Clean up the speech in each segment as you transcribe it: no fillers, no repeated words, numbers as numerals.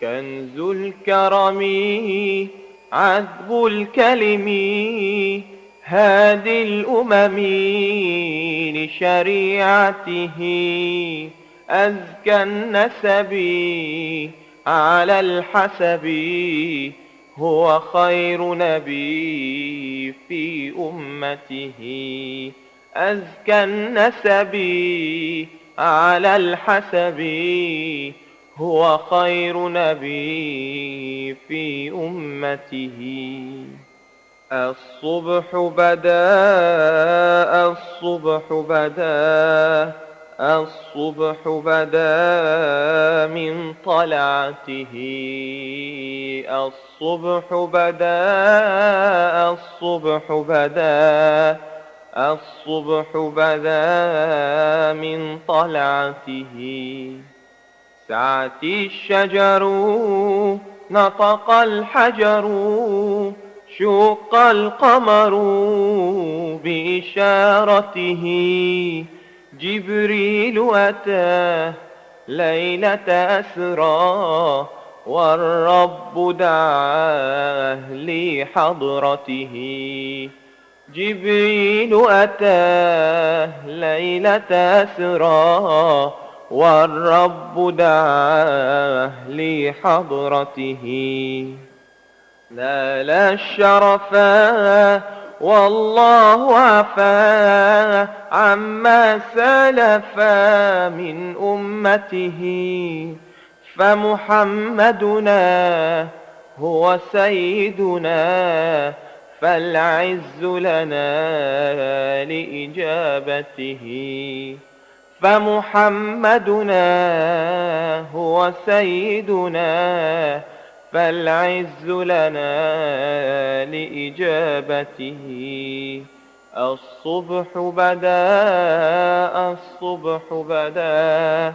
كنز الكرم عذب الكلم هادي الأمم لشريعته أزكى النسب على الحسب هو خير نبي في أمته أزكى النسب على الحسب هو خير نبي في أمته الصبح بدا الصبح بدا الصبح بدا من طلعته الصبح بدا الصبح بدا الصبح بدا من طلعته سعت الشجر نطق الحجر شق القمر بإشارته جبريل أتاه ليلة أسرى والرب دعاه لحضرته جبريل أتاه ليلة أسرى والرب دعاه لحضرته نال الشرفا والله عفا عما سلفا من أمته فمحمدنا هو سيدنا فالعز لنا لإجابته فمحمدنا هو سيدنا فالعز لنا لإجابته الصبح بدا الصبح بدا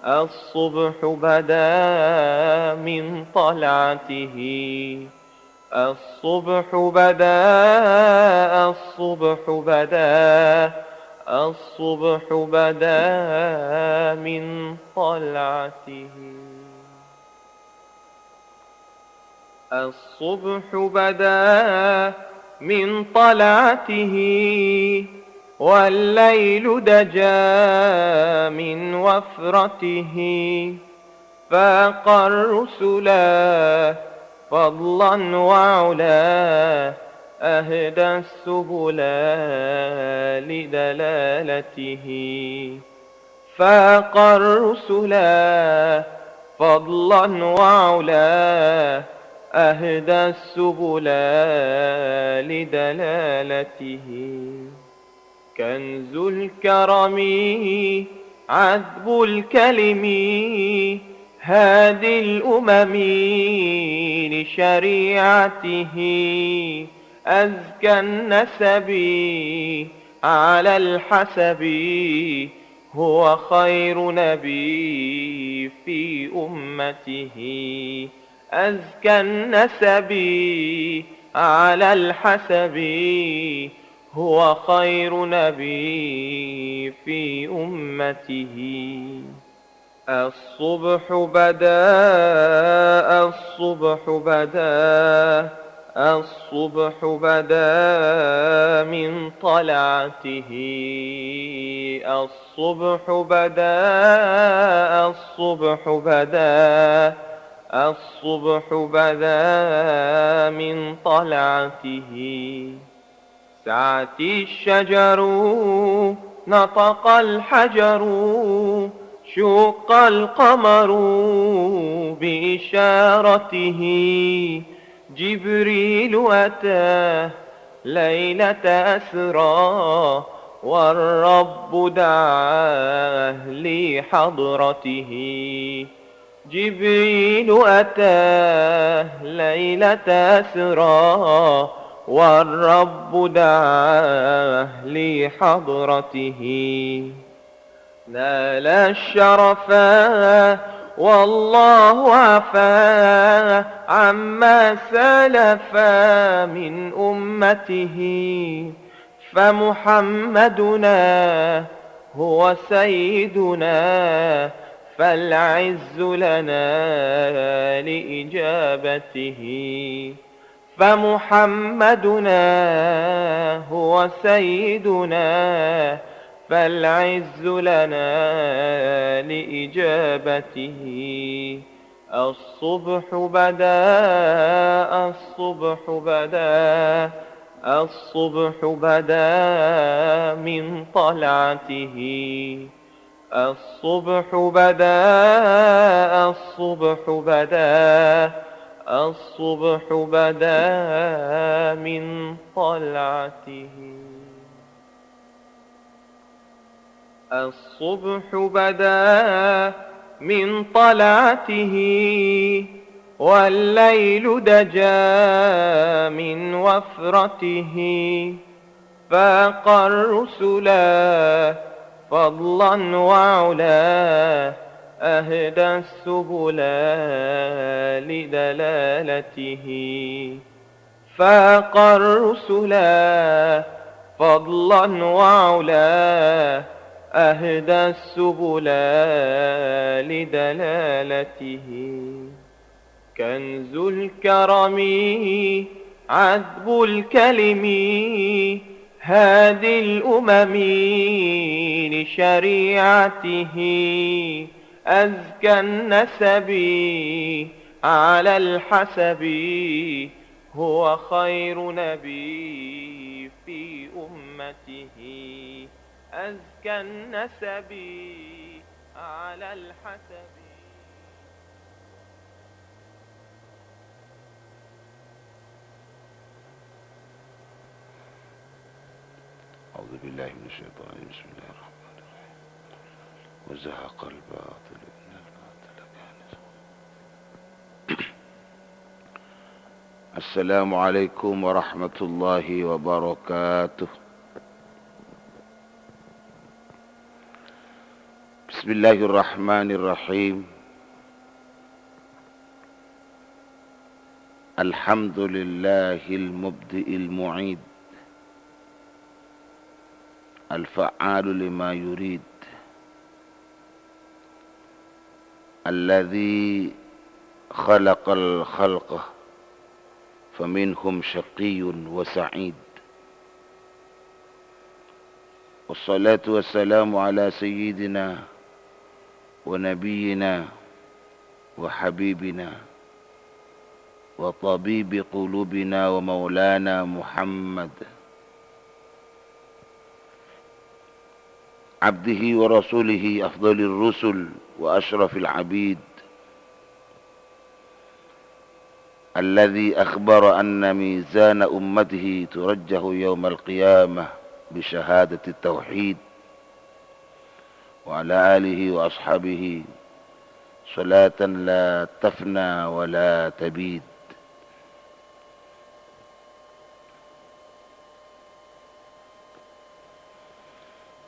الصبح بدا من طلعته الصبح بدا الصبح بدا الصبح بدا من طلعته الصبح بدا من طلعته والليل دجا من وفرته فاق الرسلا فضلا وعلا أهدى السبل لدلالته فاق الرسلا فضلا وعلا أهدى السبل لدلالته كنز الكرم عذب الكلم هادي الأمم لشريعته أزكى النسب على الحسب هو خير نبي في أمته أزكى النسب على الحسب هو خير نبي في أمته الصبح بدا الصبح بدا الصبح بدا من طلعته الصبح بدا الصبح بدا الصبح بدا من طلعته سعت الشجر نطق الحجر شق القمر بإشارته جبريل أتاه ليلة أسرى والرب دعاه لحضرته جبريل أتاه ليلة أسرى والرب دعاه لحضرته نال الشرفا والله عفا عما سلفا من أمته فمحمدنا هو سيدنا فالعز لنا لإجابته. فمحمدنا هو سيدنا، فالعز لنا لإجابته. الصبح بدا، الصبح بدا، الصبح بدا من طلعته. الصبح بدا، الصبح بدا، الصبح بدا من طلعته. الصبح بدا من طلعته، والليل دجا من وفرته. فاق الرسلا فضلا وعلا، أهدى السبل لدلالته. فاق الرسلا فضلا وعلا، أهدى السبل لدلالته. كنز الكرم عذب الكلم، هادي الأمم لشريعته. أزكى النسب على الحسب، هو خير نبي في أمته. أزكى النسب على الحسب. أعوذ بالله من الشيطان الرجيم. بسم الله الرحمن الرحيم. وزهق الباطل إن الباطل كان زهوقا. السلام عليكم ورحمة الله وبركاته. بسم الله الرحمن الرحيم. الحمد لله المبدئ المعيد، الفعال لما يريد، الذي خلق الخلق فمنهم شقي وسعيد. والصلاة والسلام على سيدنا ونبينا وحبيبنا وطبيب قلوبنا ومولانا محمد، عبده ورسوله، أفضل الرسل وأشرف العبيد، الذي أخبر أن ميزان أمته ترجه يوم القيامة بشهادة التوحيد. وعلى آله وأصحابه صلاة لا تفنى ولا تبيد.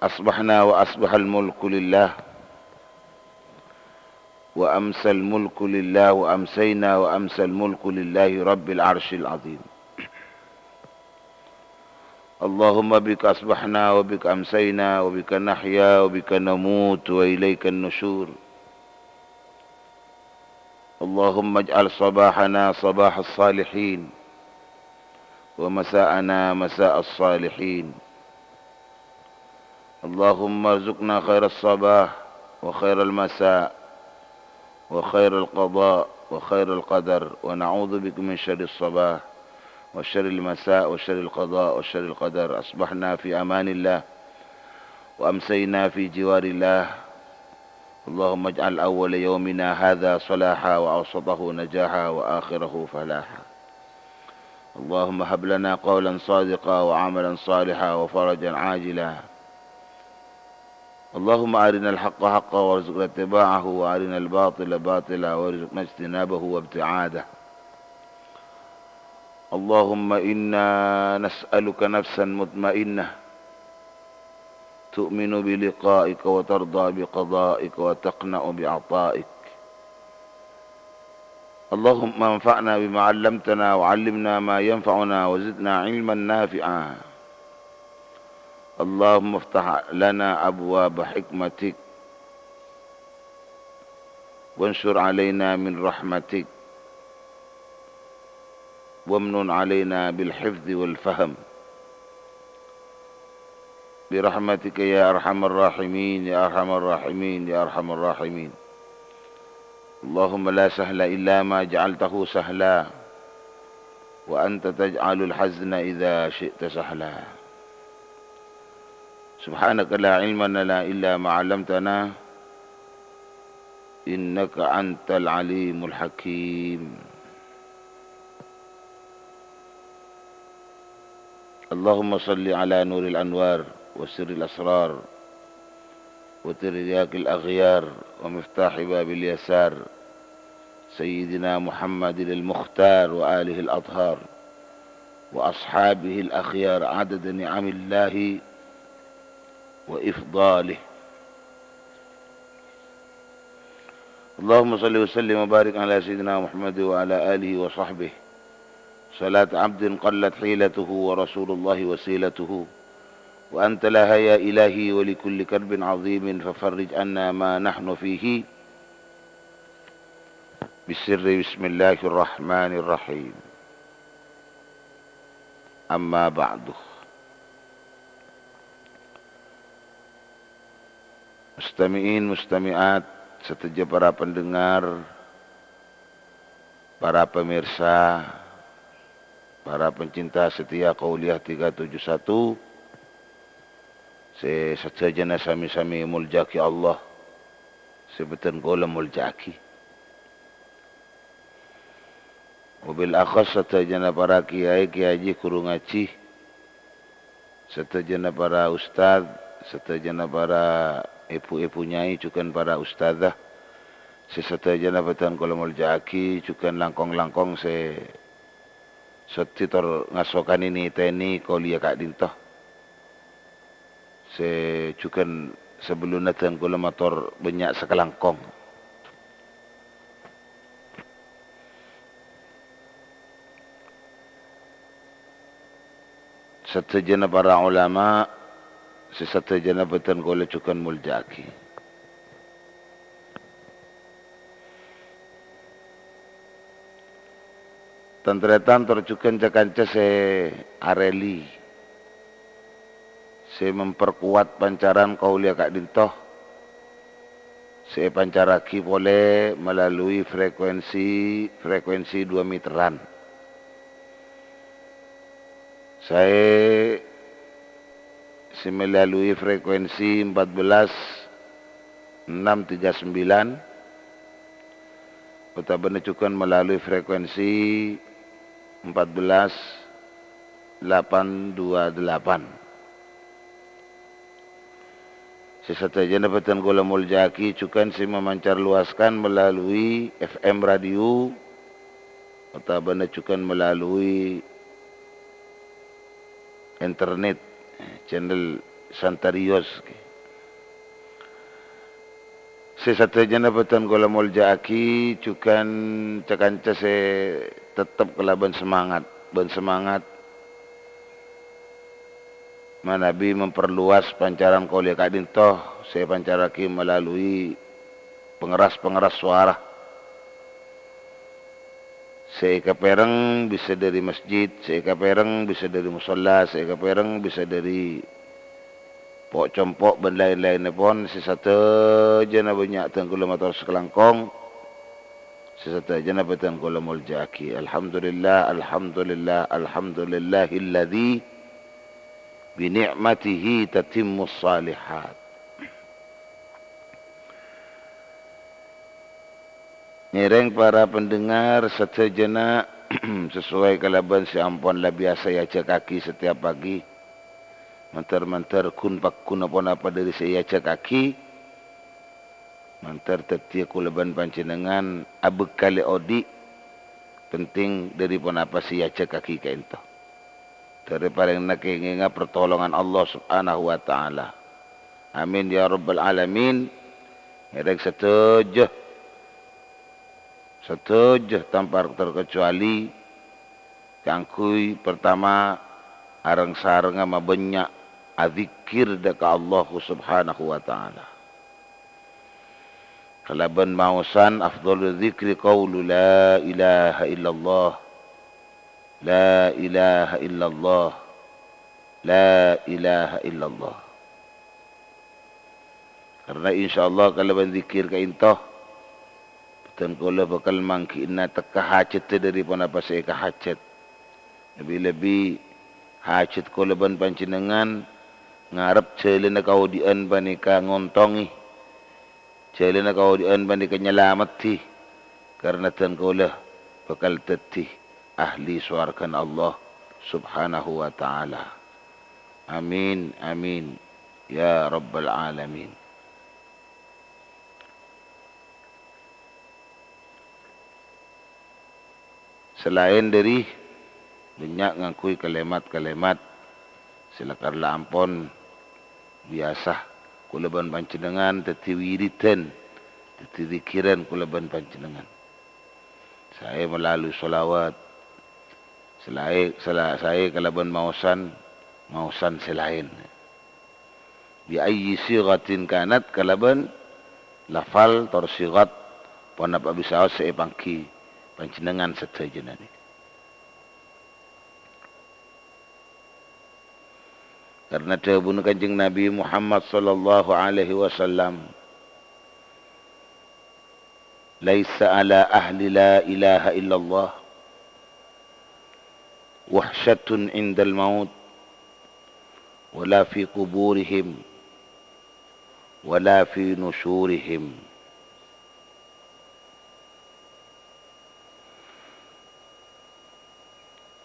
أصبحنا وأصبح الملك لله، وأمسى الملك لله، وأمسينا وأمسى الملك لله رب العرش العظيم. اللهم بك أصبحنا وبك أمسينا وبك نحيا وبك نموت وإليك النشور. اللهم اجعل صباحنا صباح الصالحين، ومساءنا مساء الصالحين. اللهم ارزقنا خير الصباح وخير المساء وخير القضاء وخير القدر، ونعوذ بك من شر الصباح وشر المساء وشر القضاء وشر القدر. أصبحنا في أمان الله وأمسينا في جوار الله. اللهم اجعل أول يومنا هذا صلاحا، وأوسطه نجاحا، وآخره فلاحا. اللهم هب لنا قولا صادقا وعملا صالحا وفرجا عاجلا. اللهم أرنا الحق حقا وارزقنا اتباعه، وأرنا الباطل باطلا وارزقنا اجتنابه وابتعاده. اللهم إنا نسألك نفسا مطمئنة تؤمن بلقائك وترضى بقضائك وتقنع بعطائك. اللهم انفعنا بما علمتنا، وعلمنا ما ينفعنا، وزدنا علما نافعا. اللهم افتح لنا أبواب حكمتك، وانشر علينا من رحمتك، وامنن علينا بالحفظ والفهم برحمتك يا أرحم الراحمين يا أرحم الراحمين يا أرحم الراحمين. اللهم لا سهل إلا ما جعلته سهلا وأنت تجعل الحزن إذا شئت سهلا. سبحانك لا علم لنا إلا ما علمتنا إنك أنت العليم الحكيم. اللهم صل على نور الأنوار وسر الأسرار وترياق الأغيار ومفتاح باب اليسار سيدنا محمد المختار وآله الأطهار وأصحابه الأخيار عدد نعم الله وإفضاله. اللهم صل وسلم وبارك على سيدنا محمد وعلى آله وصحبه صلاة عبد قلت حيلته ورسول الله وسيلته وأنت لها يا إلهي ولكل كرب عظيم ففرج عنا ما نحن فيه بالسر بسم الله الرحمن الرحيم. أما بعد. Mustami'in, mustami'at, setuju para pendengar, para pemirsa, para pencinta setia Qauliyah 371, sesejana sami-sami muljaki Allah, sebetan kola muljaki. Wabil akhas setajana para kiai, kiai guru ngaji, setajana para ustaz, setajana para ibu-ibu nyai, cukan para ustazah, setajana betan kola muljaki, cukan langkong-langkong setitor ngasokan ini teni Qauliyah Kak Dintoh. Cukan sebelum natan kola motor banyak sekelangkong. Setajana para ulama, setajana betan kola cukan muljaki. Tantretan tercukan cakanca areli, memperkuat pancaran Qauliyah Kak Dintoh, pancaraki boleh melalui frekuensi 2 meteran. Saya melalui frekuensi 14.639, Utabana cukan melalui frekuensi 14.828. Sesatajana betan kola muljaki cukan memancar luaskan melalui FM radio, Utabana cukan melalui internet channel Santarios. Sesatajana betan kola muljaki cukan cakanca tetap kelaban semangat, Nabi memperluas pancaran Qauliyah Kak Dintoh, saya pancaraki melalui pengeras suara. Saya kapereng bisa dari masjid, saya kapereng bisa dari musalla, saya kapereng bisa dari pok compok dan lain-lainnya pun. Sesatu jana banyak tengkula motor sekelangkong, sesatu jana betan kola muljaki. Alhamdulillah, alhamdulillah, alhamdulillahilladzi bini'matihi tatimmus salihat. Nyereng para pendengar setajana sesuai kalaban si ampun lah biasa ya kaki setiap pagi. Mantar kun apa dari saya kaki. Mantar tetia kulaban pancenengan abek kali odi penting dari pun apa si kaki ka ento. Dari paling nakinga pertolongan Allah Subhanahu wa taala. Amin ya rabbal alamin. Nyereng setuju tanpa terkecuali kangkui pertama arang sarang ama banyak adzikir deka Allah Subhanahu wa taala. Kalaban mausan afdhalul dzikri qaulu la ilaha illallah La ilaha illallah. La ilaha illallah. Karena insyaAllah kalau berzikir ke intoh, betul kala bakal mangki inna teka hajat daripada apa saya ke hajat. Lebih-lebih hajat kala ban pancinengan ngarep celana kau dian banika ngontongi. Celana kau dian banika nyelamati. Karena tan kala bakal tetih ahli suarkan Allah subhanahu wa ta'ala. Amin, amin. Ya Rabbal Alamin. Selain dari banyak ngakui kalimat-kalimat silakar lampon biasa kulaban panjenengan teti wiridan teti zikiran kulaban panjenengan. Saya melalui solawat. Saya kalaban mausan selain. Bi ayyi sighatin kanat kalaban lafal torsigat panap abisawas seepangki panjenengan sedayanane. Karena dawuh Kanjeng Nabi Muhammad sallallahu alaihi wasallam, laisa ala ahli la ilaha illallah wahsyatun indal maut wala fi kuburihim wala fi nusyurihim.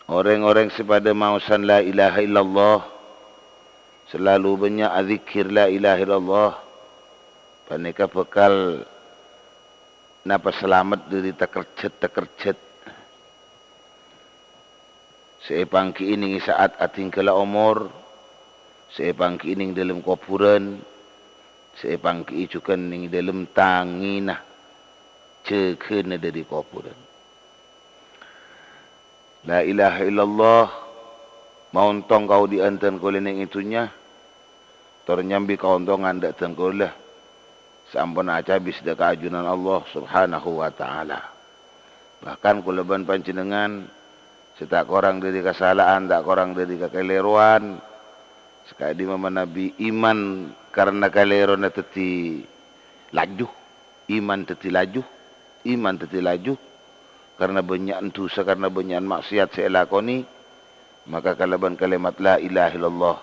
Orang-orang sepada mausan la ilaha illallah selalu banyak zikir la ilaha illallah, paneka bekal napa selamat dari tekerjet. Seepangki ini saat ating kala umur, seepangki ini dalam kuburan, seepangki juga ini dalam tangina cekena dari kuburan. La ilaha illallah mauntong kau diantan koleng itunya, ternyambi kau ontong andak tengkolah, sampun aja bis deka ajunan Allah subhanahu wa ta'ala. Bahkan kuleban panjenengan setak korang dari kesalahan, tak korang dari kekeliruan. Sekali di mama Nabi iman karena keliruan teti laju, iman teti laju. Karena banyak dosa, karena banyak maksiat saya lakoni, maka kalaban kalimat la ilaha illallah,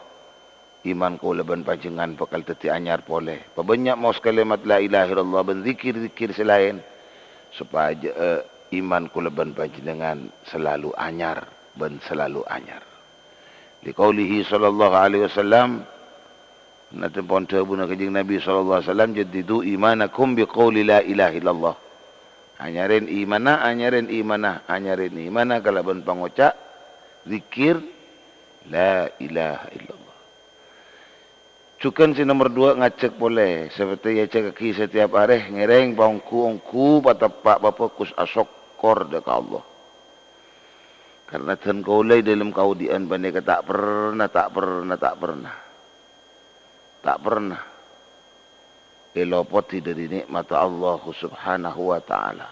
iman kau leban panjenengan bakal teti anyar boleh. Pabanyak mau kalimat la ilaha illallah berzikir selain supaya iman kau leban panjenengan selalu anyar dan selalu anyar. Liqaulihi sallallahu alaihi wasallam, nanti pun dawuh Kanjeng Nabi sallallahu alaihi wasallam, jaddidu imanakum biqauli la ilaha illallah. Anyarin imana kalaban pangocak zikir la ilaha illallah. Cukan si nomor 2 ngacek boleh seperti ya cek kaki setiap hari ngereng pangku patapak bapakus asokor deka Allah. Karena tan kaulai dalam kaudian bandai tak pernah elopoti dari nikmat Allah subhanahu wa ta'ala.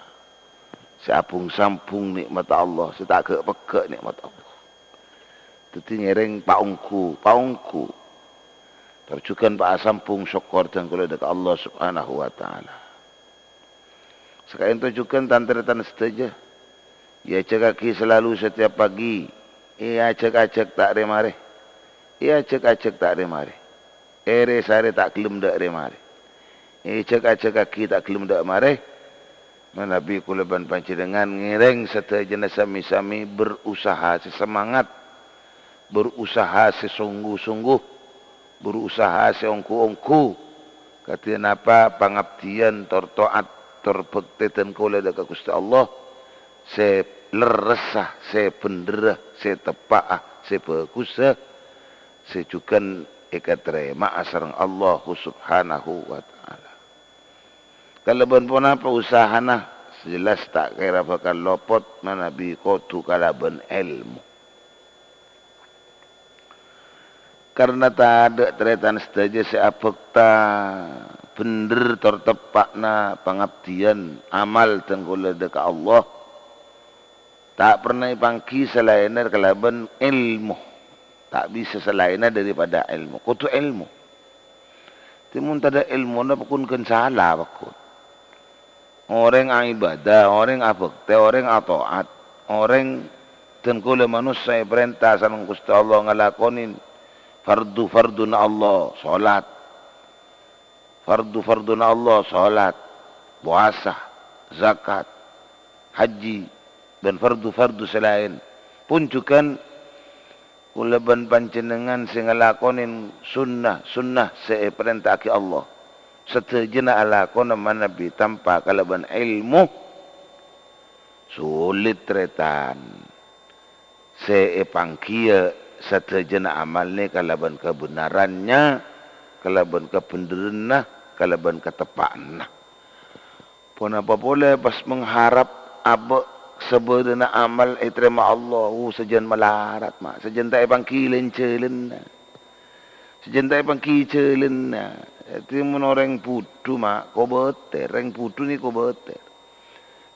Seapung-sampung nikmat Allah, setak ke nikmat Allah. Teti ngereng paungku. Terjukan pak sampung syukur dan kula dekat Allah subhanahu wa ta'ala. Sekarang tujukan tanteretan saja. Ia cekaki selalu setiap pagi. Ia cek tak remare. Ere sare tak kelem dak remare. Cek kaki tak kelem dak mare. Nabi kuleban panjenengan ngereng sedayan sami-sami berusaha sesemangat, berusaha sesungguh-sungguh, berusaha seongku-ongku. Katanya apa? Pangabdian tertaat terbekti dan kula dekat Gusti Allah. Se leresah, se benderah, se tepaah, se bagusah, se jukan ikatre ma'asarang Allah subhanahu wa ta'ala. Kalaban pun apa usahana jelas tak kira bakal lopot manabi kotu kalaban ilmu. Karena tak ada teretan saja seapekta bener tertepakna pengabdian amal tenggula dekat Allah. Tak pernah pangki selainnya kalaban ilmu. Tak bisa selainnya daripada ilmu. Kutu ilmu. Timun tada ilmu na pakun salah pakun. Orang ang ibadah, orang abekte, orang atoat, orang tengkula manusia perintah sanang Gusti Allah ngalakonin fardu na Allah, salat. Fardu na Allah, salat, puasa, zakat, haji, dan fardu selain. Puncukan kulaban panjenengan sing ngalakonin sunnah seperintah ki Allah. Setejana alakon manabi tanpa kalaban ilmu sulit tretan. Seepangkia setejana amal ni kalaban kebenarannya, kalaban kebenarannya, kalaban ketepaan. Pun apa boleh pas mengharap apa sebenarnya amal terima Allah, sejen melarat mak, sejen tak pangki lencelen, sejen tak pangki celen. Itu orang putu mak, kau beter, orang putu ni kau beter,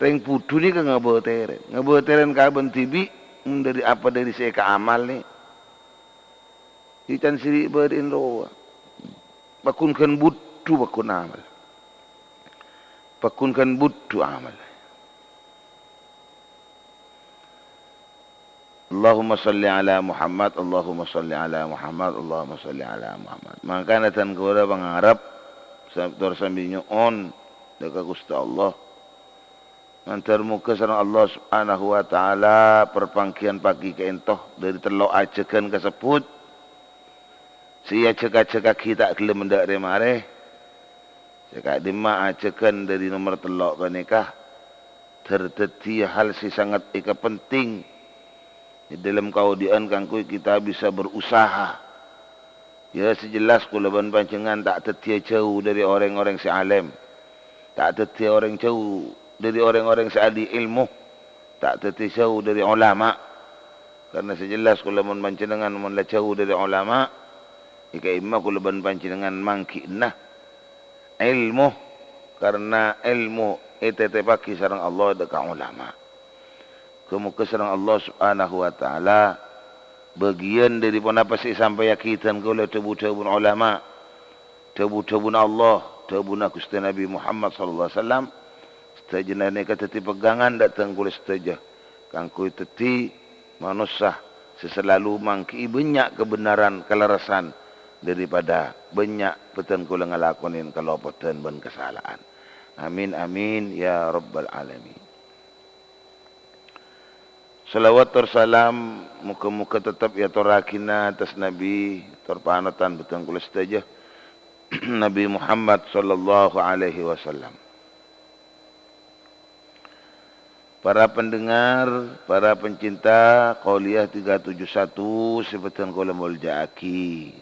orang putu ni kau ngabeteran kaban tibi dari apa dari seka amal ni, ikan siri berin roa, bakunkan butu bakun amal, bakunkan butu amal. Allahumma salli ala Muhammad, Allahumma salli ala Muhammad, Allahumma salli ala Muhammad. Maka natan kura pangarap sabtor sambil on dekat Gusti Allah. Antar muka sareng Allah Subhanahu wa taala perpangkian pagi ke entoh dari telok acekan kasebut. Sia cekak-cekak kita kelem ndak remare. Cekak dima acekan dari nomor telok ke nikah. Terteti hal si sangat ika penting. Dalam kaudian kangkui kita bisa berusaha. Ya sejelas kulaban pancengan tak tetia jauh dari orang-orang si alim. Tak tetia orang jauh dari orang-orang si ahli ilmu. Tak tetia jauh dari ulama. Karena sejelas kulaban pancengan manlah jauh dari ulama. Ika imma kulaban pancengan mangkina ilmu. Karena ilmu itu tepaki sarang Allah dekat ulama. Kemuka sarang Allah Subhanahu wa taala bagian daripada apa sih sampai yakitan kau le tebu-tebun ulama, tebu-tebun Allah, tebun Gusti Nabi Muhammad sallallahu alaihi wasallam. Setajana ni kata pegangan datang kule setaja. Kangkui teti manusia seselalu mangki banyak kebenaran kelarasan daripada banyak petan kule ngalakonin kalau petan ban kesalahan. Amin amin ya rabbal alamin. Salawat tersalam muka-muka tetap ya torakina atas Nabi terpanatan betul kulis saja Nabi Muhammad sallallahu alaihi wasallam. Para pendengar, para pencinta Qauliyah 371 sebetul kula muljaaki.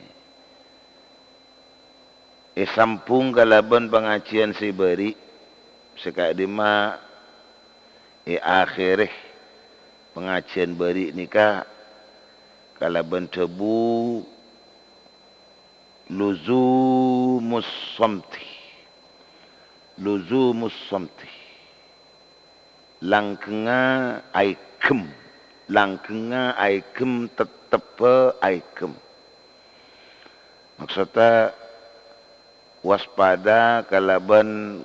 Sampung kalaban pengajian si beri sekadima akhirih pengajian beri nikah kalaban tebu luzumus samti langkenga aikem tetepe aikem maksudnya waspada kalaban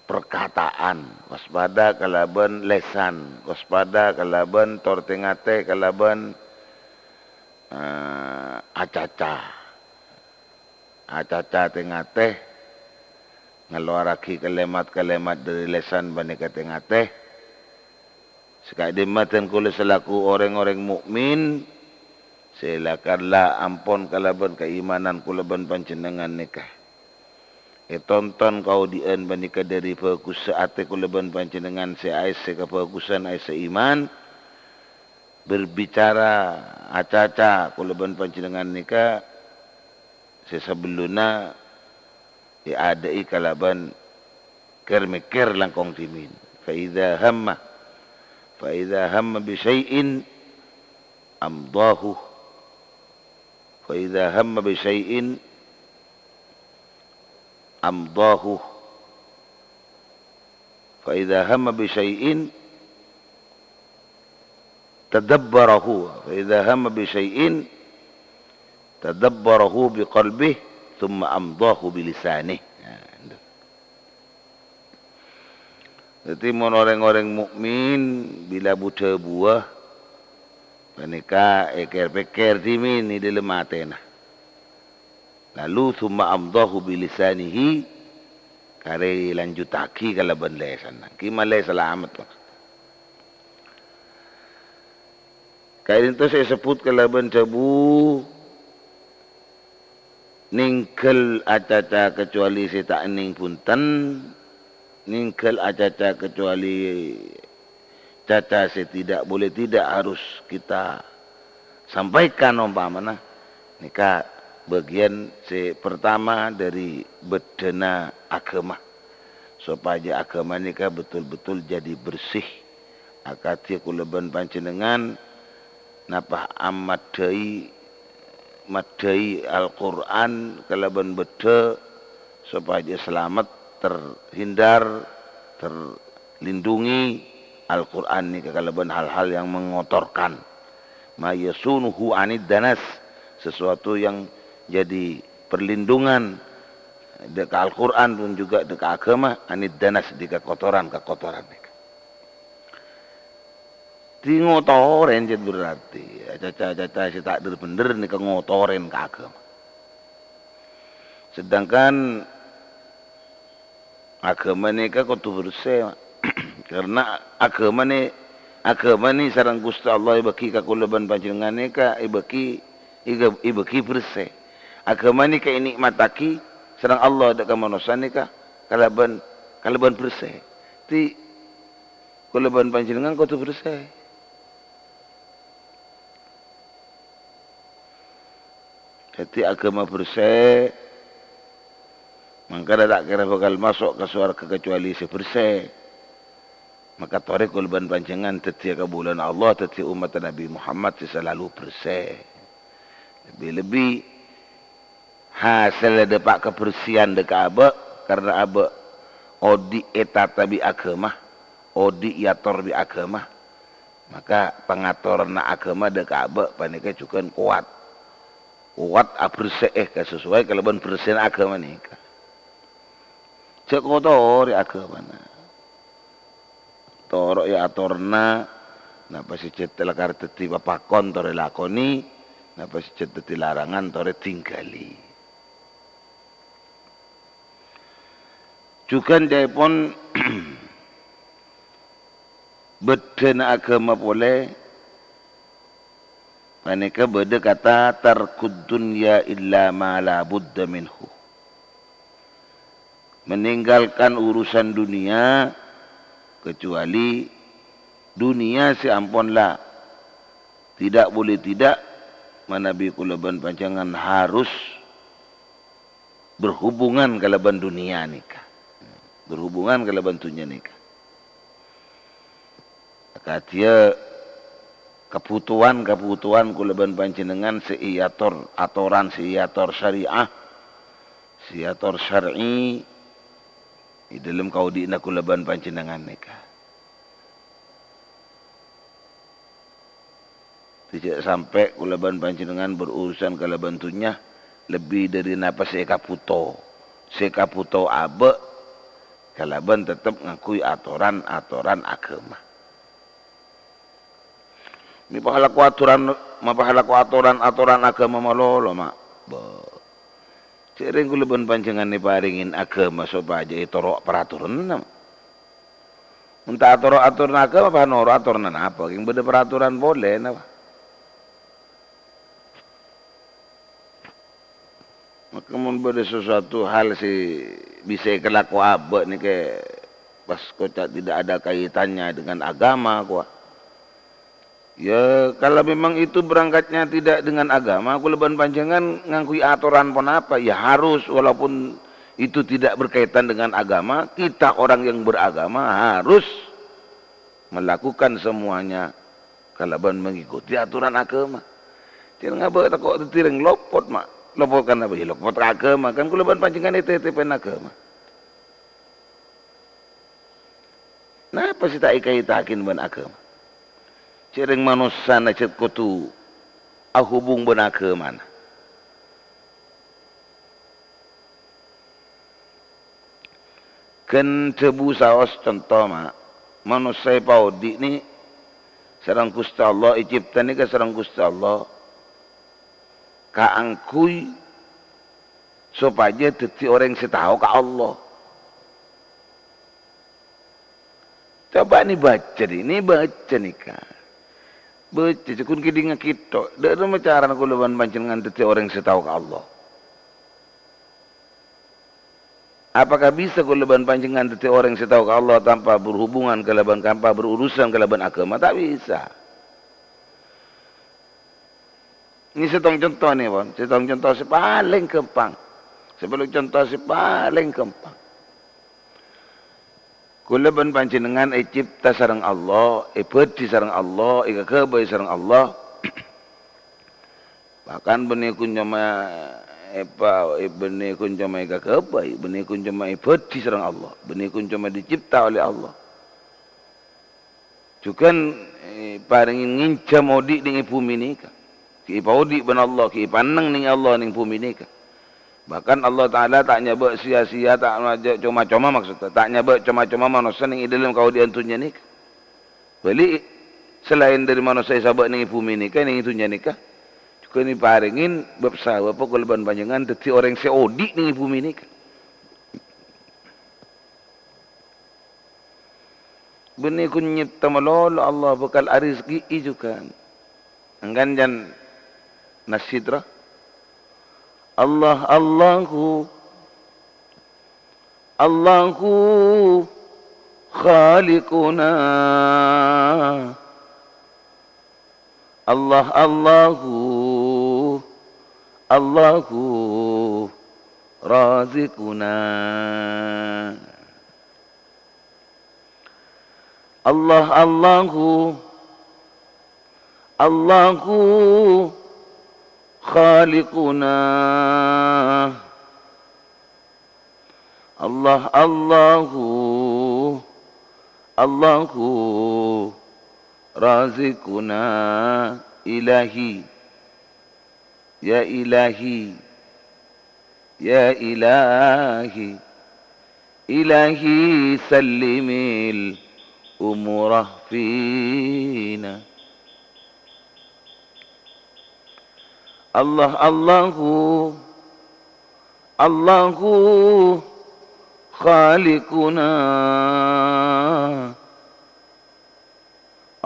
perkataan, waspada kalaban lesan, waspada kalaban tortengate, kalaban acaca tengate, ngeluaraki kalimat-kalimat dari lesan banika tengate. Sekadimatan kula selaku orang-orang mukmin, silakanlah ampun kalaban keimanan kula ban panjenengan nikah. Tonton kau dien banika dari fokus saate kulaban panjenengan seais sekafokusan ais seiman berbicara acaca kulaban panjenengan nika sesebeluna diadai kalaban kermikir langkong timin fa idza hamma bi syai'in amdahu fa idza hamma bi syai'in amdahu fa idza hamma bi syai'in tadabbarahu. Fa idza hamma bi syai'in tadabbarahu bi qalbihi thumma amdahu bi lisanihi. Jadi orang-orang mukmin bila buta buah mereka eker-peker timin di dalam matena. Lalu thumma amdahu bi lisanihi kare lanjutaki kalaban lesan. Ki malay selamat. Kaya itu saya sebut kalaban cebu ningkel acaca kecuali saya tak ning punten. Ningkel acaca kecuali caca saya tidak boleh tidak harus kita sampaikan umpamana nikah bagian pertama dari bedena agama supaya agama nikah betul-betul jadi bersih akati kuleban panjenengan napah amadai madai Al-Quran kalaban beda supaya selamat terhindar, terlindungi Al-Quran ini kekalaban hal-hal yang mengotorkan. Ma yasunuhu anid danas, sesuatu yang jadi perlindungan dekat Al-Quran pun juga dekat agama anid danas di kekotoran di ngotoren jadi berarti caca-caca si tak bener nih ke ngotoren ke agama. Sedangkan agama ni ka kutu bersih karena agama ni sarang Gusti Allah ibaki ka kulaban panjenengan ni ka ibaki bersih. Agama ni ka nikmataki sarang Allah dak ka manusia ni ka kalaban bersih. Ti kulaban panjenengan kutu bersih. Jadi agama bersih maka tak kira bakal masuk ke surga kecuali sebersih. Maka tarik kulban panjangan setiap bulan Allah, setiap umat Nabi Muhammad selalu bersih. Lebih-lebih hasil dapat kebersihan dekat abak karena abak odi etatabi agama, odi yator bi agama. Maka pengaturan agama dekat abak panika juga kuat. Kuat bersih sesuai kalaban bersih agama ni. Cek kotor ya agama na. Torok ya atorna napa si cet telakar teti papakon tore lakoni napa si cet teti larangan tore tinggali. Juga dia pun bedena agama boleh maneka beda kata tarkud dunya illa ma la budda minhu. Meninggalkan urusan dunia kecuali dunia seampunlah tidak boleh tidak manabi kulaban panjangan harus berhubungan kalaban dunia nikah berhubungan kalaban dunia nikah akatia kebutuhan kulaban panjenengan atoran syariah siator syar'i di dalam kau di kulaban panjenengan nikah. Tidak sampai kulaban panjenengan berurusan kalaban tunya lebih dari napa sekaputo abe kalaban tetap ngakui aturan agama. Ini pahalaku aturan agama malolo mak. Sering kulaban panjangan ni paringin agama supaya itu rok peraturan nama. Entah aturan agama apa noro aturan apa? Yang beda peraturan boleh nama. Maka mun beda sesuatu hal si bisa kelaku abek ni ke pas kocak tidak ada kaitannya dengan agama kuah. Ya kalau memang itu berangkatnya tidak dengan agama, kulaban panjangan ngangkui aturan pun apa, ya harus walaupun itu tidak berkaitan dengan agama, kita orang yang beragama harus melakukan semuanya kalaban mengikuti aturan agama. Jangan ngabek takut tertireng lopot mak, lopot kan apa? Ya lopot agama kan kulaban panjangan itu pen agama. Nah apa sih tak ikaitakin dengan agama? Cireng manusia na cet kutu ahubung benake mana. Ken cebu saos contoh mak manusia paudi ni sareng Gusti Allah icipta ni ka sareng Gusti Allah kaangkuy supaya teti orang setahu ka Allah. Coba ni baca ni kan. Baca cekun kidinga kita. Dak ada cara aku leban panjenengan teti orang setahu ka Allah. Apakah bisa aku leban panjenengan teti orang setahu ka Allah tanpa berhubungan ke leban tanpa berurusan ke leban agama? Tak bisa. Ini setong contoh ni pun. Setong contoh si paling gampang. Sebelum contoh si paling gampang. Kulaban panjenengan cipta sareng Allah, bedi sareng Allah, kebay sareng Allah. Bahkan benih kunjama benih kunjama kebay, benih kunjama bedi sareng Allah, benih kunjama dicipta oleh Allah. Juga paringin nginca modi ning bumi nika. Ki paudi ben Allah, ki paneng ning Allah ning bumi nika. Bahkan Allah Ta'ala tak nyebut sia-sia, tak cuma-cuma maksudnya. Tak nyebut cuma-cuma manusia yang dalam kau diantunya ni. Balik selain dari manusia sahabat yang bumi ni kan, yang itunya ni kan. Juga ni paringin bersahabat apa keleban panjangan teti orang seodi yang bumi ni kan. Benih kunyit tamalol Allah bekal arizki juga. Enggan jan nasidra. Allah Allahu khaliquna Allahu razikuna Allahu khaliquna Allahu razikuna ilahi ya ilahi sallimil umurah fina Allahu khaliquna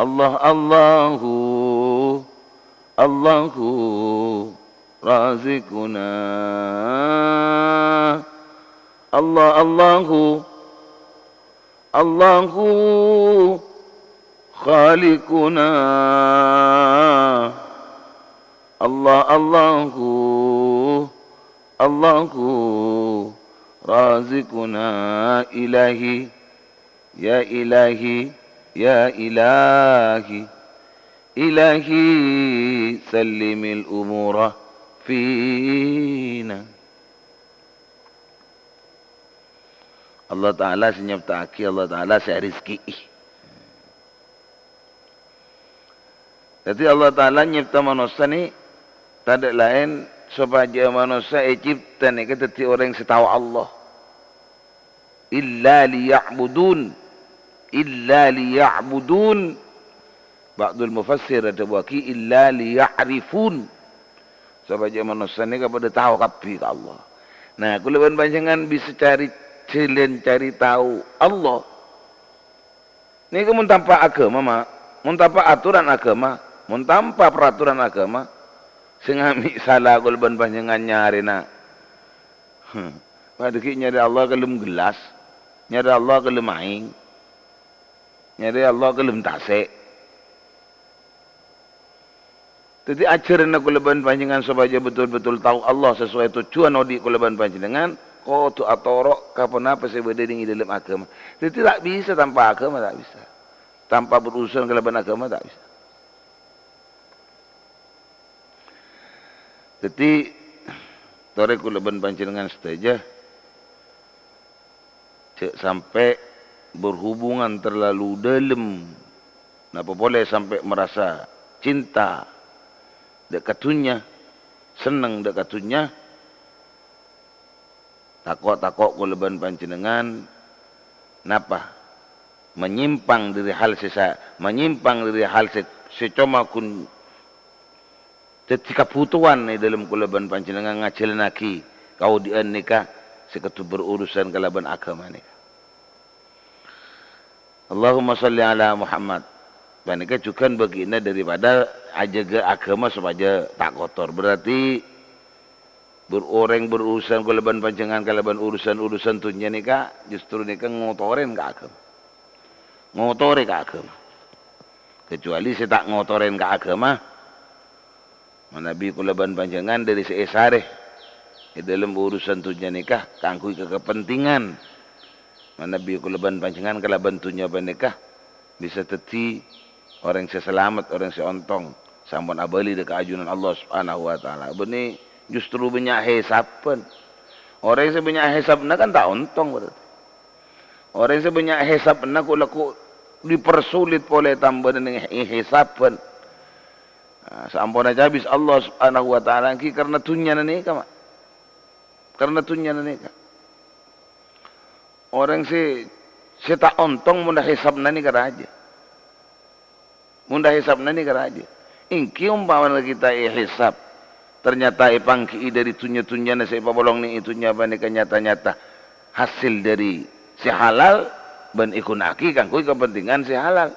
Allahu razikuna Allahu khaliquna Allahu razikuna ilahi ya ilahi sallimil umura fina. Allah Ta'ala senyaptaki, Allah Ta'ala serizki. Jadi Allah Ta'ala nyipta manusia ni tak ada lain supaya manusia cipta ni keteti orang setahu Allah. Illa liya'budun. Ba'dul mufassir ada waki illa liya'rifun. Supaya manusia ni kepada tahu kapi ke Allah. Nah, kalau panjangan bisa cari tahu Allah. Ni kemun tanpa agama mak, mun tanpa aturan agama, mun tanpa peraturan agama, sing amik salah kulban panjangan nyari nak. Padahal nyari Allah kelum gelas, nyari Allah kelum aing, nyari Allah kelum tasik. Jadi ajaran kulban panjangan supaya betul-betul tahu Allah sesuai tujuan odi kulban panjangan. Kau tu atorok kapan apa saya berdiri di dalam agama. Jadi tak bisa tanpa agama, tak bisa. Tanpa berurusan kelemahan agama, tak bisa. Jadi tore kelemahan panjenengan saja sampai berhubungan terlalu dalam Napa boleh sampai merasa cinta dekatunya, senang dekatunya, takok-takok kuleban panjenengan napa menyimpang dari hal secoma kun ketika putuan ni dalam kuleban panjenengan ngajelenaki kau dian nikah seketu berurusan kalaban agama ni. Allahumma salli ala Muhammad. Panika juga begina daripada ajaga agama supaya tak kotor. Berarti berurusan kalaban panjenengan kalaban urusan tunya nikah justru nikah ngotorin ke agama. Ngotori ke agama. Kecuali saya tak ngotorin ke agama, Nabi kulaban panjangan dari seesare di dalam urusan tunya nikah kangkui ke kepentingan. Nabi kulaban panjangan kalaban tunya nikah bisa teti orang seselamat, orang seontong sampun abali dekat ajunan Allah Subhanahu wa taala. Beni justru banyak hesapan. Orang yang banyak hesapna kan tak ontong berarti. Orang yang banyak hesapna kok laku dipersulit oleh tambah dengan hisapan. Sampun aja habis Allah Subhanahu wa taala ki karena tunya nikah mak. Karena tunya nikah. Orang si tak ontong mudah hisapna ni keraja. Mudah hisapna ni keraja. Ingki umpama kita hisap ternyata ipangki dari tunya na sa ipabolong ni itunya ba ni nyata-nyata hasil dari si halal ban ikunaki kan kui kepentingan si halal.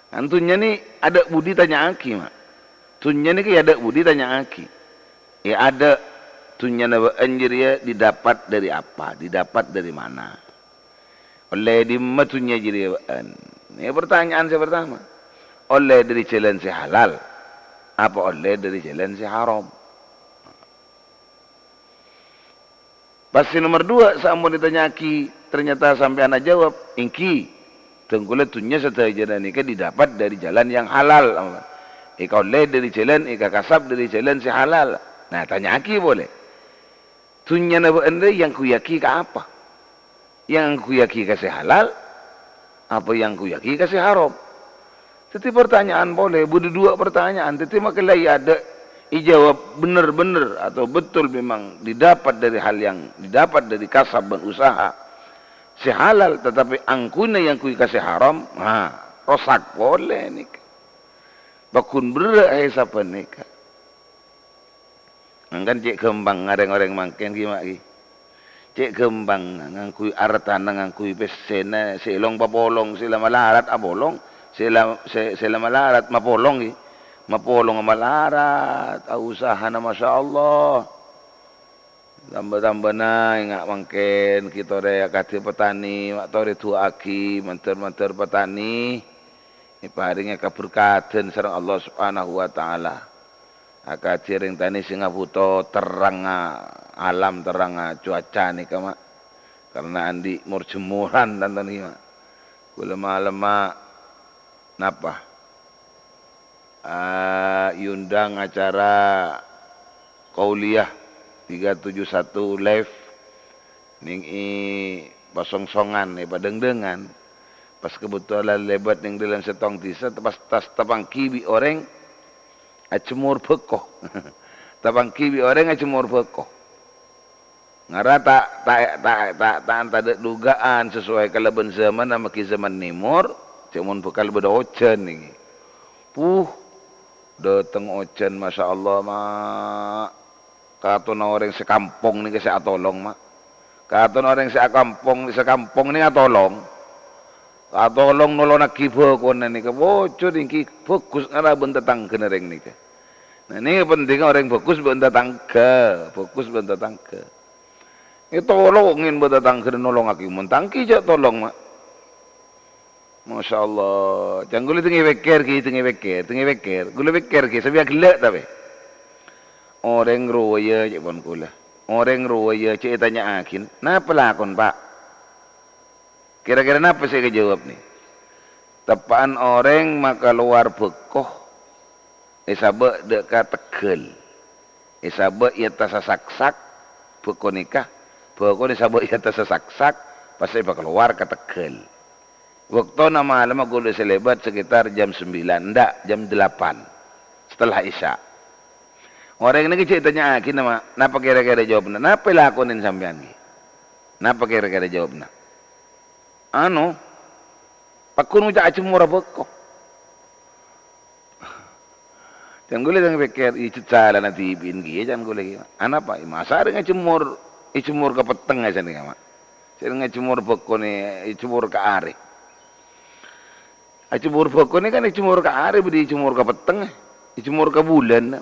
Antunya ni ada budi tanya aki mak. Tunya ni ada budi tanya aki. Ya ada tunya na anjir ya didapat dari apa? Didapat dari mana? Oleh di matunya jadi ini pertanyaan saya pertama. Oleh dari jalan si halal apa oleh dari jalan si haram? Pasti nomor 2 sampun ditanya aki ternyata sampai anak jawab ingki tengkule tunya setelah jalan nikah didapat dari jalan yang halal. Ika oleh dari jalan ika kasab dari jalan si halal. Nah tanya aki boleh. Tunya na anda yang kuyaki ke apa? Yang kuyaki ke si halal apa yang kuyaki ke si haram? Tetapi pertanyaan boleh, budi 2 pertanyaan. Tetapi makalai ada ijawab benar-benar atau betul memang didapat dari hal yang didapat dari kasab dan usaha si halal, tetapi angkuna yang kui kasih haram, rosak boleh nikah. Bakun berat siapa nikah. Angkan cek kembang ngareng-ngareng mangken gimana ki. Cek kembang ngangkui artana ngangkui pesena silong papolong sila malarat abolong sila malarat mapolong ki. Mapolong malarat usaha na masyaallah. Tambah-tambah na ingat mangken kita raya kati petani waktu itu aki menter-menter petani iparingnya keberkatan sareng Allah Subhanahu wa taala. Akati ring tani singaputo terang alam terang cuaca ni kama karena andi murjemuran dan tani mak. Kula malam napa? Yundang acara Qauliyah 371 live ning pasongsongan padengdengan pas kebetulan lebat ning dalam setong desa pas tas tapang kibi orang acemur bekoh tapang kibi orang acemur bekoh ngara tak ada dugaan sesuai kalaban zaman nama ki zaman nimor cemun bekal beda ojen ning dateng ojen masyaallah mak. Katon orang sekampung ni kasi atolong mak. Katon orang sekampung ni atolong. Atolong nolong nak kibo ko na ni ka. Bocor ni fokus ngara benda tangga nereng ni ka. Nah ni penting orang fokus benda tangga, fokus benda tangga. Itu tolongin benda tangga nolong aki mentangki je tolong mak. Masya Allah. Jangan gula tengi beker ki, gula beker ki. Sebiak gelak tapi. Orang roya cik pun kula. Orang roya cik tanya akin. Napa lakon pak? Kira-kira napa saya jawab ni? Tepaan orang maka luar bekoh. Isabak dekat tegel. Isabak ia tasasaksak. Bekoh nikah. Bekoh isabak ia tasasaksak. Pasal bakal keluar ke tegel. Waktu nama malam aku udah selebat sekitar jam 9, enggak, jam 8 setelah Isya. Orang ini kecil tanya aki nama, napa kira-kira jawabna? Napa lakonin sampean ki? Napa kira-kira jawabna? Anu, pakun ucap acemur apa kok? Jangan gue lihat pikir itu cara nanti ibin ki, jangan gue lagi. Anak apa? Masa ada ngacemur, icemur ke peteng aja nih kama. Saya ngacemur pakun ni, icemur ke are. Icemur pakun ni kan icemur ke are, beri icemur ke peteng, icemur ke bulan.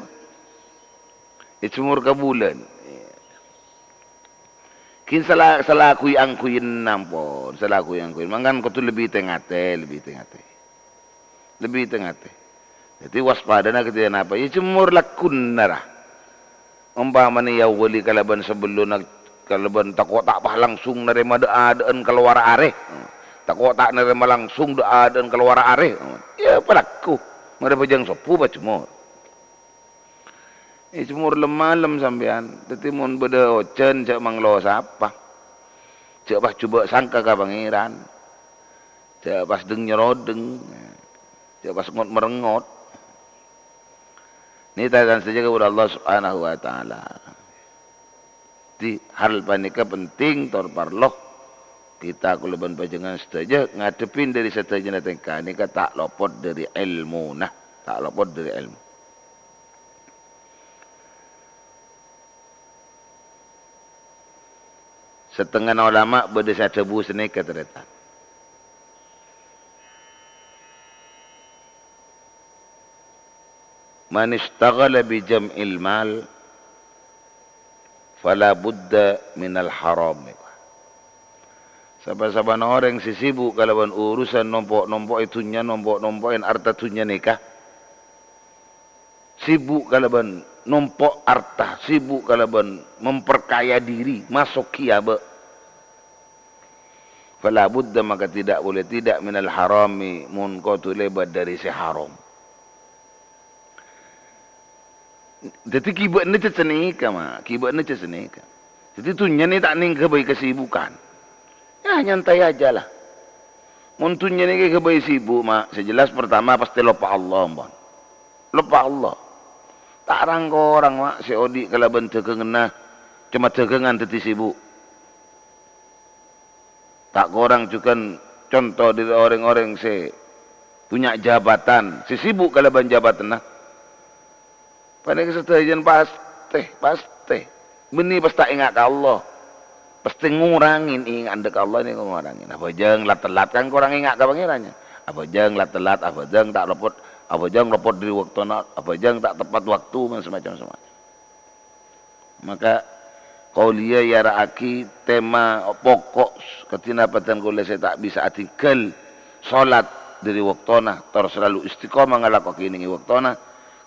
Icemur ke bulan. Kin salah kui angkuin nampon, salah kui angkuin. Mangkan kau tu lebih tengate. Jadi waspada nak kita apa? Icemur lakun narah. Umpama ni ya wali kalaban sebelum nak kalaban takut tak pah langsung nerima adaan keluar are. Takut tak nerima langsung adaan keluar are. Ya pelaku. Mereka jang sopu bacemur. Cemur lem sampean, tetapi mun beda ocen cak manglo sapa. Cak pas coba sangka ka pangeran. Cak pas deng nyerodeng. Cak pas ngot merengot. Ini tanya saja kepada Allah Subhanahu wa taala. Di hal panika penting tor parloh kita kulaban pajangan saja ngadepin dari satajana tengka ni tak lopot dari ilmu nah, tak lopot dari ilmu. Setengah ulama berdesa tebu seni keteretan. Man ishtaghala bi jam'il mal fala budda minal haram. Saban-saban orang sibuk kalawan urusan nombok itunya nombok-nompokin harta tunya nikah. Sibuk kalaban numpuk harta, sibuk kalaban memperkaya diri, masuk kiabe. Fala budda maka tidak boleh tidak minal harami mun kau tu lebat dari si haram. Jadi kibat ni cesenika mah, kibat ni cesenika. Jadi tunya ni tak ning kebai kesibukan. Ya nyantai aja lah. Mun tunya ni kebai sibuk mah, sejelas pertama pasti lupa Allah, bang. Lupa Allah. Tak rangko orang mak si odi kalau bentuk kena cuma tegangan teti sibuk. Tak korang juga contoh dari orang-orang si punya jabatan, si sibuk kalau ban jabatan nah. Pada kesetahuan pasti. Beni pasti ingat ke Allah. Pasti ngurangin ingat dek Allah ni ngurangin. Apa jeng lat telat kan korang ingat ke pangerannya. Apa jeng lat telat, apa jeng tak lopot. Apa jang repot dari waktu nak, apa jang tak tepat waktu macam-macam. Maka kauliya ya raaki tema pokok ketika patan kau saya tak bisa artikel solat dari waktu nak terus selalu istiqomah ngalap kini waktu nak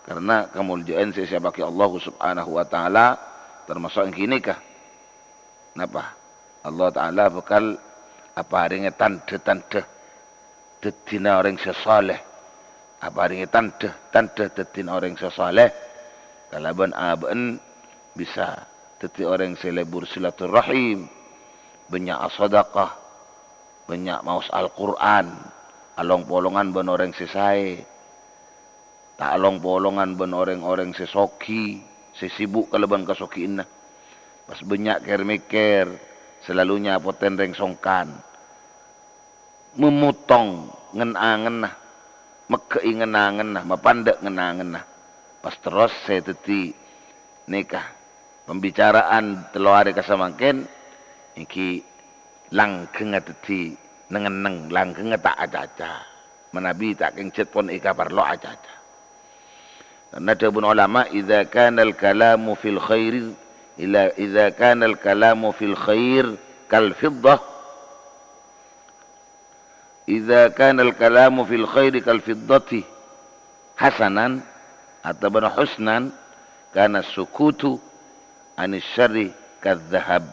karena kemuliaan saya bagi Allah Subhanahu wa taala termasuk yang kini kah. Napa? Allah taala bakal apa harinya tanda-tanda detina orang sesaleh. Apa hari tanda tetin orang sesaleh kalaban aban bisa teti orang selebur silaturahim banyak sedekah banyak maus Al-Quran along polongan ben orang sesai tak along polongan ben orang-orang sesoki sesibuk kalaban kasoki inna pas banyak ker-meker selalunya poten reng songkan memutong ngen-angen nah mekei ngenangan nah, mapandak ngenangan nah. Pas terus saya teti nikah pembicaraan telo hari kasamangken iki langgeng teti nengeneng langgeng tak aja-aja. Manabi tak kencet pun ika parlo aja-aja. Karena ada pun ulama idza kana al-kalamu fil khair ila idza kana al-kalamu fil khair kal fiddah Idza kana al-kalamu fil khairi kal fiddati hasanan atau husnan kana sukutu anis syarri kadzahab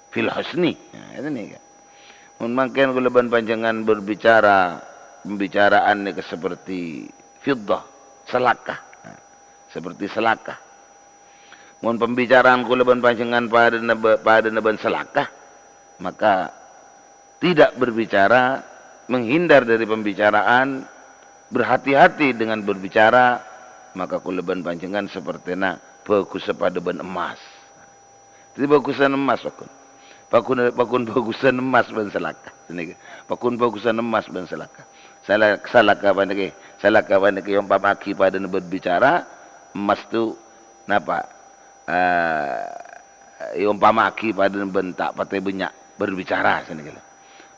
fil husni. Nah, itu nih kan. Mun mangken kula ban panjangan berbicara pembicaraan ni seperti fiddah, selakah. Nah, seperti selakah. Mun pembicaraan kula ban panjangan pada naban selakah maka tidak berbicara, menghindar dari pembicaraan, berhati-hati dengan berbicara, maka kuleban panjenengan sepertina bagus pada ben emas. Jadi bagusan emas pakun bagusan emas ben selaka. Pakun bagusan emas ben selaka. Salaka pandai yang pamaki pada berbicara emas tu napa? Yang pamaki pada bentak patai banyak berbicara senegala.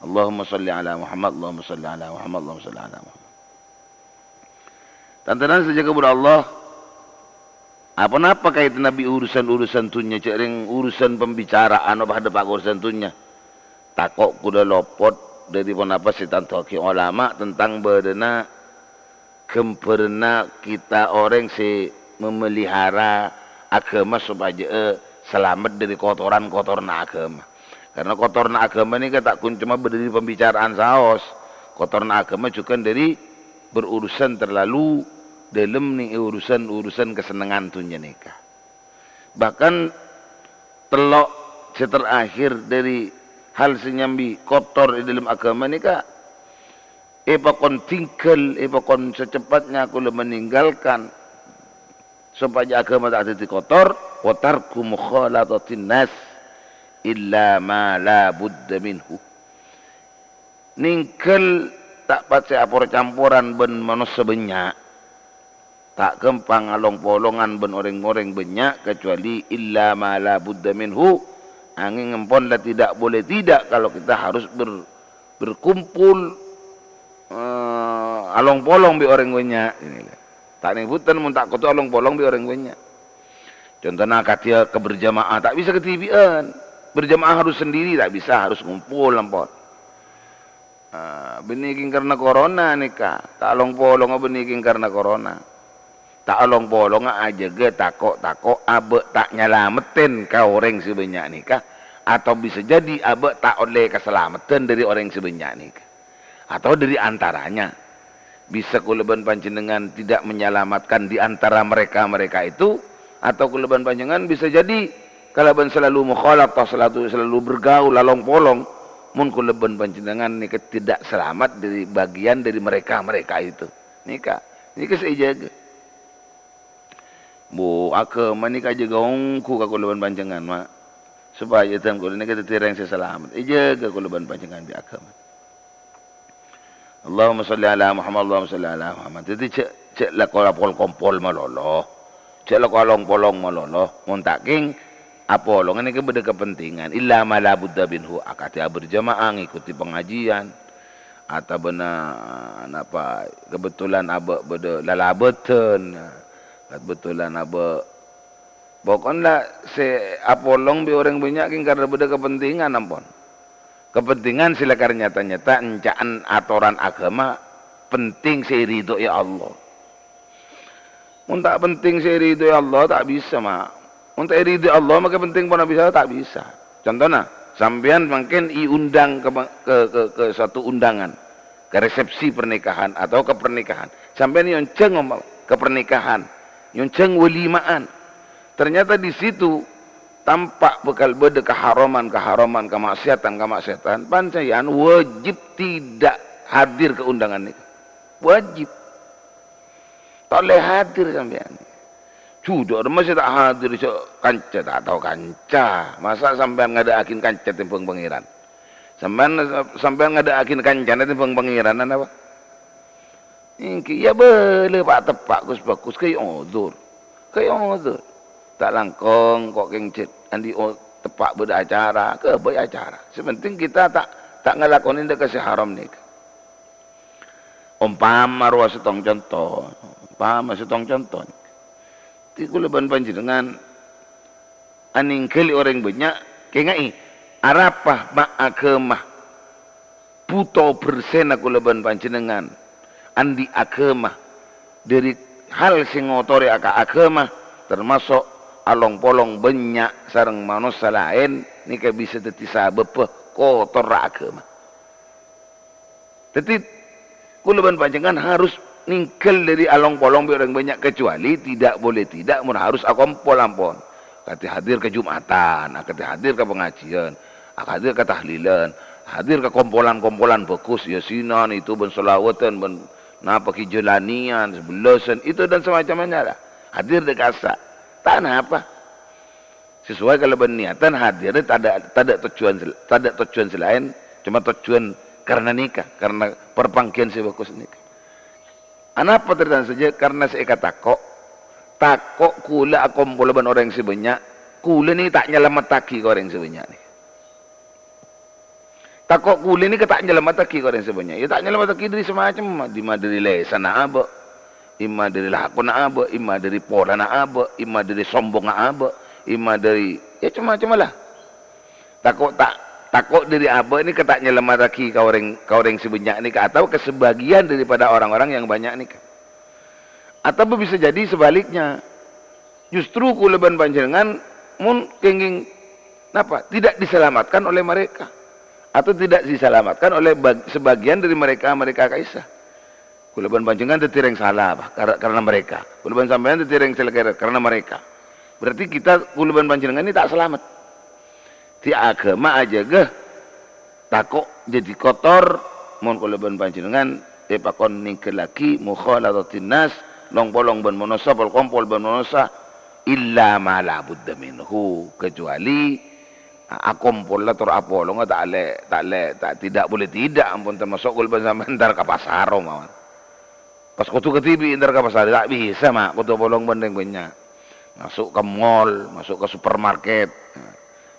Allahumma salli ala Muhammad, Allahumma salli ala Muhammad, Allahumma salli ala Muhammad. Tantanan saja kepada Allah. Apa kait Nabi urusan-urusan tunya, cering urusan pembicaraan apa ada pak urusan tunya. Takok kuda lopot dari apa setan toki ulama tentang berdena kemperna kita orang si memelihara agama supaya selamat dari kotoran agama. Karena kotoran agama ini tak kun cuma berdiri pembicaraan saos. Kotoran agama juga dari berurusan terlalu dalam nih urusan kesenangan tunya nikah. Bahkan telok terakhir dari hal senyambi kotor di dalam agama nikah. Pakon tinggal, pakon secepatnya aku meninggalkan supaya agama tak jadi kotor. Watarku mukhalatatin nas illa ma la budda minhu. Ningkel tak pace apor campuran ben manusia banyak. Tak kempang along polongan ben orang-orang banyak kecuali illa ma la budda minhu. Angin ngempon lah tidak boleh tidak kalau kita harus berkumpul along polong bi orang banyak. Tak nibutan mun tak kutu along polong bi orang banyak. Contohnya katia keberjamaah tak bisa ketibian. Berjamaah harus sendiri tak bisa, harus ngumpul lampot. Beniking karena corona nikah, tak along polong beniking karena corona. Tak along polong aja ge takok abe tak nyalametin kau orang sebanyak nikah, atau bisa jadi abe tak oleh keselamatan dari orang sebanyak nikah, atau dari antaranya bisa kuleban panjenengan tidak menyelamatkan di antara mereka itu, atau kuleban panjenengan bisa jadi kalaban selalu mukhalatah selalu bergaul along polong mun kuleban panjenengan nikah tidak selamat dari bagian dari mereka itu nikah seijaga bu agama nikah jaga ongku ka kuleban panjenengan mak supaya tan kuleban nikah terang selamat ijaga kuleban panjenengan di agama. Allahumma salli ala Muhammad, Allahumma salli ala Muhammad. Jadi cek la kompol malolo, cek la kolong polong malolo, muntaking apolong ini kepada kepentingan illa ma la budda binhu akati berjamaah ngikuti pengajian atau benar apa kebetulan abe beda lalabetan kebetulan abe pokoknya se apolong bi orang banyak karena beda kepentingan ampun kepentingan silakan nyata-nyata encaan aturan agama penting seridho ya Allah mun tak penting seridho ya Allah tak bisa mak. Untuk ridho Allah maka penting pun bisa tak bisa. Contohnya, sampean mungkin diundang ke suatu undangan, ke resepsi pernikahan atau ke pernikahan. Sampean yonceng ke pernikahan, yonceng walimaan. Ternyata di situ tampak bekal beda keharaman, kemaksiatan. Pancayan wajib tidak hadir ke undangan itu. Wajib. Tak boleh hadir sampean. Sudah, masih tak hadir kanca, tak tahu kanca. Masa sampean ngadakin kanca timpang pangeran? Sampean ngadakin kanca timpang pangeran apa? Ingki ya boleh pak tepak bagus kayak odur. Tak langkong kok kengcet andi tepak beda acara, ke baik acara. Sepenting kita tak ngelakonin dekat haram nih. Umpama ruas setong contoh. Ti kuleban panjenengan aning kali orang banyak kengai arapah mak agama puto bersena kuleban panjenengan andi agama dari hal sing ngotori agama termasuk along polong banyak sareng manusia lain nika bisa dadi sabab kotor agama. Jadi kuleban panjenengan harus ningkel dari along polong orang banyak kecuali tidak boleh tidak mun harus akompol ampun kati hadir ke Jumatan kati hadir ke pengajian kati hadir ke tahlilan hadir ke kompolan-kompolan bagus yasinan itu ben selawatan ben napa kijelanian sebelasan itu dan semacamnya lah. Hadir di kasa. Tak apa. Sesuai kalau berniatan hadir tak ada tujuan selain cuma tujuan karena nikah, karena perpangkian si bagus nikah. Anapa terdan saja karena saya takok kula akompol ban orang sebanyak kula ni tak nyelamat taki ke orang sebanyak ni. Takok kula ni ke tak nyelamat taki ke orang sebanyak. Ya tak nyelamat taki dari semacam ima dari lesan apa, ima dari lakon apa, ima dari pola apa, ima dari sombong apa, ima dari ya macam-macam lah. Takok dari apa ini ke tak nyelamat taki ke orang sebanyak ni atau ke sebagian daripada orang-orang yang banyak ni. Atau bisa jadi sebaliknya. Justru kuleban panjenengan mun kenging napa tidak diselamatkan oleh mereka atau tidak diselamatkan oleh sebagian dari mereka kaisa. Kuleban panjenengan tetireng salah apa? Karena mereka. Kuleban sampean tetireng salah karena mereka. Berarti kita kuleban panjenengan ini tak selamat. Di agama aja geh takok jadi kotor mun kuleban panjenengan pakon ningkel lagi mukhalatatin nas long bolong ben monosa pol kompol ben monosa illa ma la budda minhu kecuali akompol la tor apolong tak tidak boleh tidak ampun termasuk kul ben sampean ntar ka pasar mawon pas kutu ke TV ntar ka pasar tak bisa mak kutu bolong bendeng punya masuk ke mall masuk ke supermarket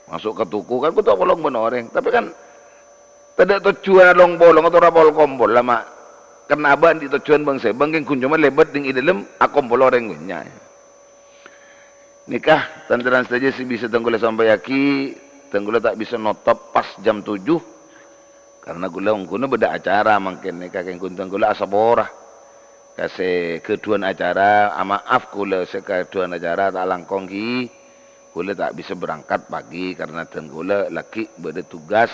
masuk ke tuku kan kutu bolong ben orang tapi kan tidak tujuan long bolong atau rapol kompol lama kenapa di tujuan bangsa bangking kunjungan lebat ding idalem akompol orang punya nikah tanteran saja sih bisa tenggula sampai yaki tenggula tak bisa notop pas jam 7 karena gula ungkuna beda acara mungkin nikah keng tenggula asabora kasih keduan acara maaf gula sekeduan acara tak langkong ki gula tak bisa berangkat pagi karena tenggula laki beda tugas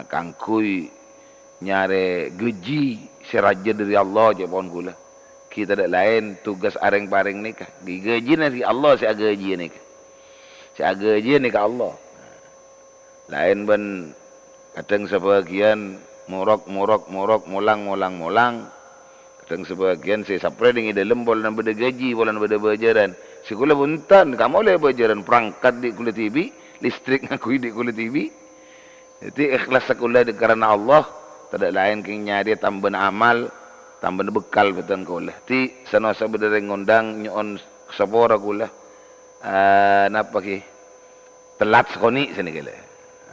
kangkui nyare gaji seraja dari Allah je pon gula kita ada lain tugas areng-pareng nikah digaji dari Allah si gaji nikah si gaji nikah Allah lain ben kadang sebagian murok molang kadang sebagian si sapre ding ide lembol dan beda gaji bolan beda bajaran si kula buntan kamu le bajaran perangkat di kulit TV listrik ngakui di kulit TV jadi ikhlas sekolah karena Allah tidak lain kengnya dia tambah amal tambah bekal betul kulah ti sanosa bedereng ngundang nyon sapora kulah napa ki telat sekoni sini kele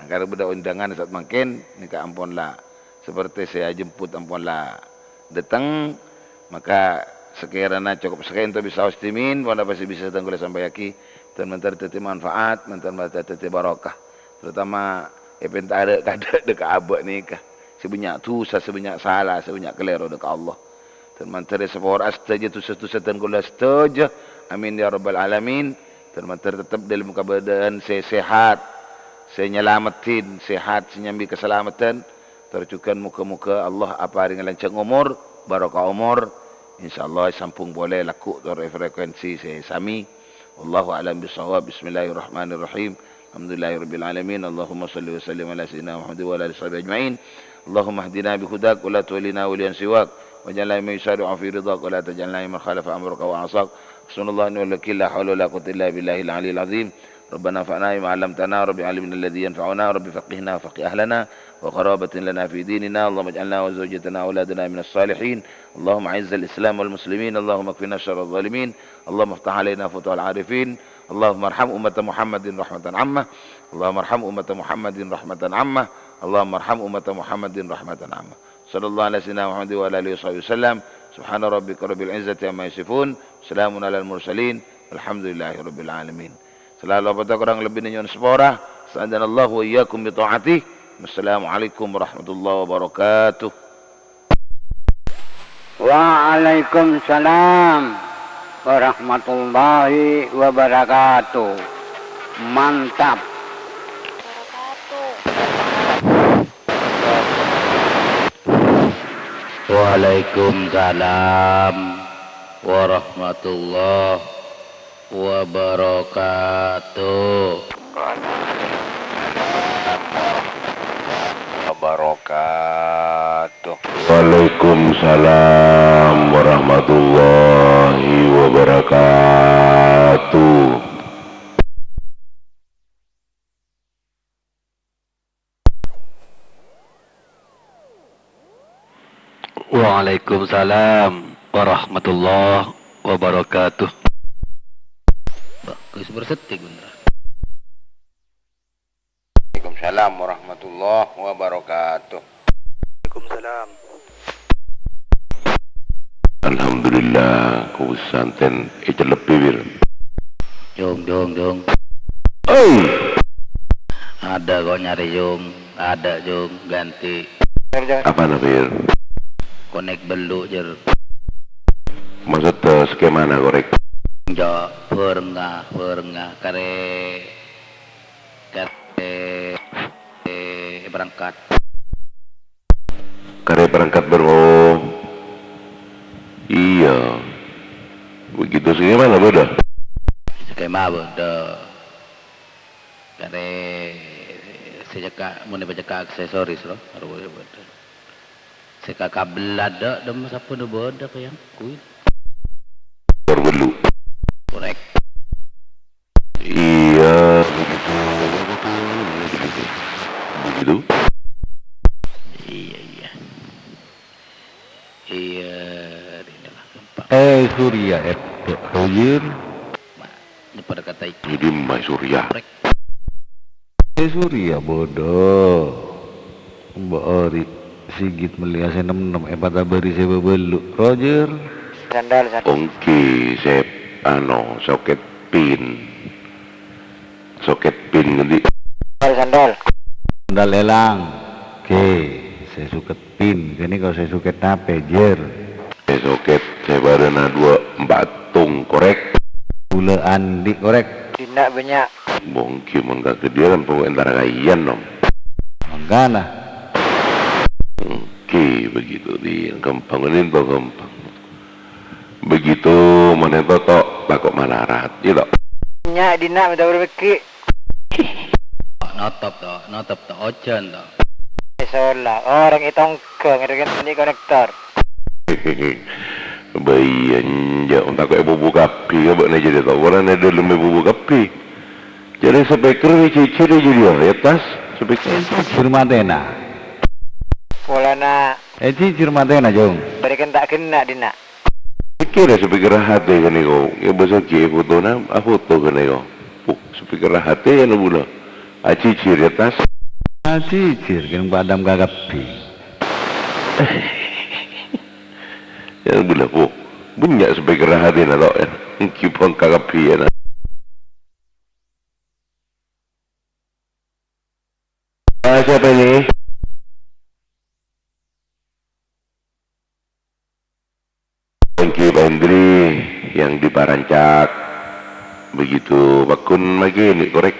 karena beda undangan saat makin nikah ampun lah seperti saya jemput ampun lah datang maka sekiranya cukup sekian tu bisa istimin pada pasti bisa datang kulah sampai yaki dan mentar teti manfaat mentar teti barokah terutama event ada dekat abad nikah sebanyak dosa, sebanyak salah, sebanyak keliru dekat Allah. Termantar sepor astaja dosa-dosa dan kula astaja. Amin ya rabbal alamin. Termantar tetap dalam keadaan sehat, senyelamatin, sehat, senyambi keselamatan. Terjukan muka-muka Allah apa dengan lancang umur, barakah umur. Insyaallah sampung boleh laku dari frekuensi sami. Wallahu a'lam bissawab. Bismillahirrahmanirrahim. Alhamdulillahirabbil alamin. Allahumma shalli wa sallim ala sayyidina Muhammad wa ala alihi ajma'in. اللهم اهدنا بهداك ولا تولنا وليا سواك واجعلنا من يسارع في رضاك ولا تجعلنا من خالف امرك وعصاك حسبنا الله ونعم الوكيل لا حول ولا قوه الا بالله العلي العظيم ربنا انفعنا بما علمتنا رب علمنا الذي ينفعنا رب فقهنا وفقه اهلنا وقرابة لنا في ديننا اللهم اجعلنا وزوجتنا واولادنا من الصالحين اللهم اعز الاسلام والمسلمين اللهم اكفنا شر الظالمين اللهم افتح علينا فتوح العارفين اللهم ارحم امه محمد رحمه عامه اللهم ارحم امه محمد رحمه عامه اللهم ارحم أمة محمد رحمة عامة صلى الله على سيدنا محمد وعلى آله وصحبه وسلم سبحان ربك رب العزة عما يصفون سلام على المرسلين والحمد لله رب العالمين selalu pada kurang lebih nyon sepora sa'adanallahu wa iyyakum bi ta'atih wassalamualaikum warahmatullahi wabarakatuh Waalaikumsalam warahmatullahi wabarakatuh mantap Waalaikumsalam warahmatullahi wabarakatuh. wabarakatuh. Waalaikumsalam warahmatullahi wabarakatuh. Waalaikumsalam warahmatullahi wabarakatuh. Bagus bersetik bener. Waalaikumsalam warahmatullahi wabarakatuh. Waalaikumsalam. Alhamdulillah ku santen itu lebih bir. Jong. Oi, Ada kok nyari Jong. Ada Jong ganti. apa bir? Konek belu jer. Maksud skema mana korek? Jo pernah kare berangkat. Kare berangkat beroh. Iya. Begitu skema mana beda? Skema bodoh. Kare sejak mau baca aksesoris loh. Harus bodoh. Seka kabel ada dan siapa nu bodoh yang kuit. Berbelu. Korek. Iya. Begitu. Iya. Inilah gampang. Surya Royer. Ini pada kata itu. Jadi Mbak Surya. Korek. Surya bodoh Mbak Ori Sigit melihat saya 66 pada beri saya bebelu Roger Sandal. Oke, saya soket pin nanti Sandal. sandal lelang oke saya suket pin ini kalau saya suket nape jer saya soket saya barena 2 batung korek gula andi korek Dina banyak. bongki mengga kediaran pengentar kaian dong. manggana Oke, begitu di gampang begitu mana toto takut malarat gitu. Banyak Dina minta berbeki. Notop to ocean to. Solah orang itong ke ngerikan ini konektor. Bayan ja untuk aku bubu kapi ka ba na jadi tau wala na dulu may bubu kapi jadi speaker ni ciri jadi ya tas speaker Cirmatena Polana Cirmatena jong berikan tak kena Dina. kira speaker hati kan iko ya basa ki foto na foto kan iko speaker hati ya nabula ciri ya tas cicir kan padam kagapi ya nabula po bunyi speaker hati na lo ya kipang kagapi ya na siapa ini? Thank you Pak Hendri yang di Parancak begitu bakun lagi ini korek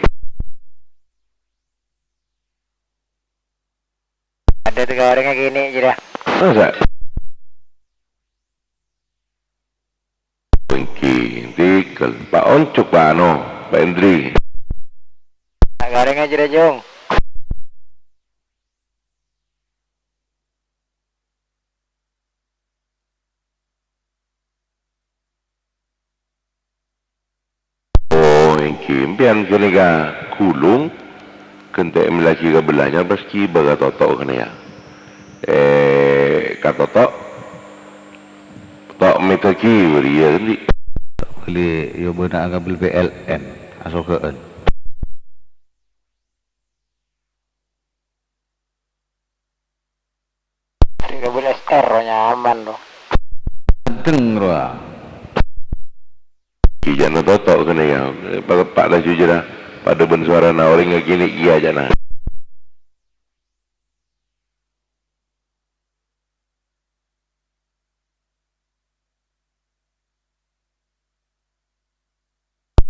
Ada 3 orangnya gini jadi. masa? Thank you Tikal Pak Oncuk Pak Pak Hendri Tak orangnya jadi Jong. Impian kini ka kulung kente melaki ka belanya paski baga toto kena ya katoto tok metaki beri ya nanti beli yo beuna agak beli PLN asokeun 13 R nyaman loh. deng roa kijana toto kena ya pak dah jujur dah pada ben suara na orang yang gini iya aja nah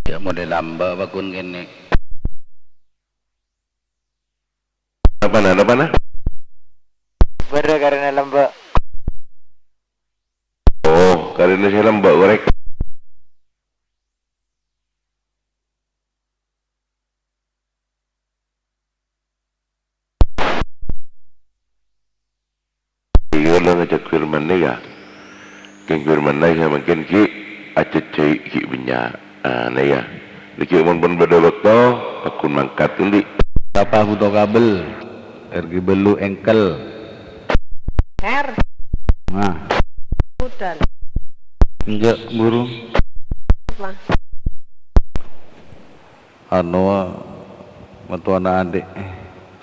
Ya model lamba bakun kene. apa nah Bener karena lembek. oh karena saya lembak korek mana ya king firman nai makin ki acecai ki benya nah ya diki mon pun beda waktu aku mangkat tundi Apa butuh kabel? RG belu engkel. Her, Nah, udan. enggak burung. Apa? Anu metu anak adik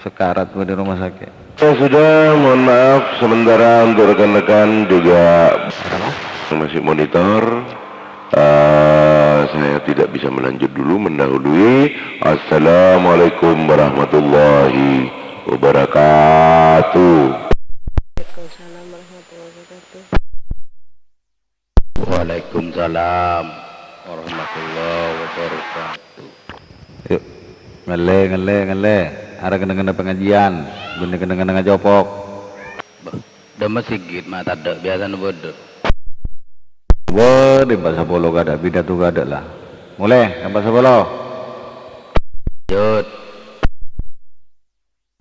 sekarat gua di rumah sakit. ya sudah mohon maaf sementara untuk rekan-rekan juga yang masih monitor saya tidak bisa melanjut dulu mendahului. Assalamualaikum warahmatullahi wabarakatuh. Waalaikumsalam warahmatullahi wabarakatuh. Waalaikumsalam warahmatullahi wabarakatuh. Yuk, ngele. Ada kena pengajian, guna kena ngajopok. Dama sigit mata ada biasa bodoh. Wah, di bahasa polo gak ada, pidato gak ada lah. Mulai, ke bahasa polo. Jod.